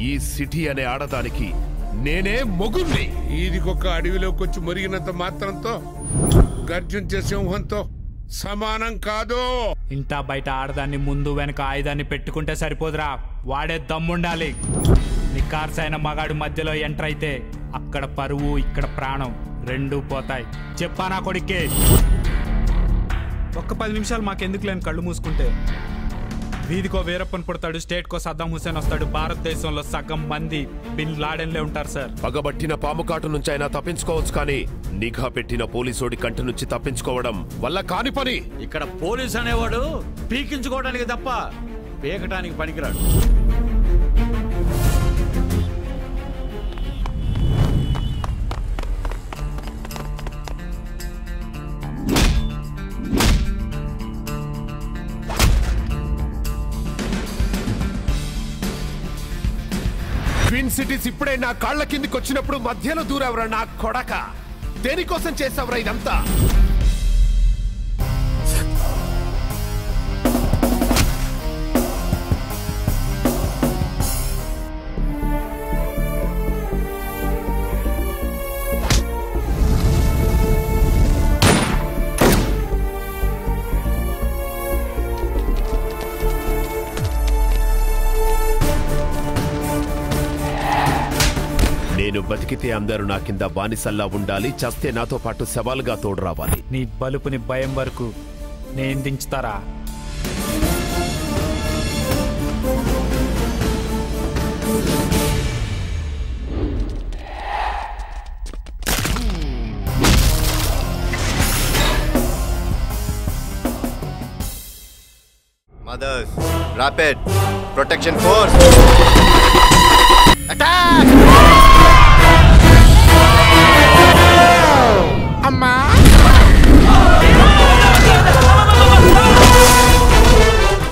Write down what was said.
ఈ సిటీ అనే ఆడదానికి నేనే మొగుణ్ణి. ఈదికొక అడవిలోకి వచ్చి మురిగినంత మాత్రంతో గర్జించే సింహంతో సమానం కాదు. ఇంటా బయట ఆడదాన్ని ముందు వెనక ఆయుధాన్ని పెట్టుకుంటే సరిపోదురా, వాడే దమ్ముండాలి. నికార్సైన మగాడు మధ్యలో ఎంటర్ అయితే అక్కడ పరువు ఇక్కడ ప్రాణం రెండూ పోతాయి. చెప్పానా కొడుక్కి? ఒక్క 10 నిమిషాలు మాకెందుకు లేని కళ్ళు మూసుకుంటే వీధికో వీరప్పన్ పుడతాడు, స్టేట్కో సద్దాం హుసేన్ వస్తాడు. భారతదేశంలో సగం మంది బిన్ లాడెన్లే ఉంటారు సార్. పగబట్టిన పాము కాటు నుంచి అయినా తప్పించుకోవచ్చు, కానీ నిఘా పెట్టిన పోలీసోడి కంటి నుంచి తప్పించుకోవడం వల్ల కాని పని. ఇక్కడ పోలీస్ అనేవాడు పీకించుకోవడానికి తప్ప పీకటానికి పనికిరాడు. ట్విన్ సిటీస్ ఇప్పుడే నా కాళ్ల కిందికి వచ్చినప్పుడు మధ్యలో దూరవరా నా కొడక. దేనికోసం చేసావురా ఇదంతా? నేను బతికితే అందరూ నా కింద బానిసల్లా ఉండాలి, చస్తే నాతో పాటు సవాలుగా తోడు రావాలి. నీ బలుపుని భయం వరకు నేను దించుతారా? Mothers, rapid protection force.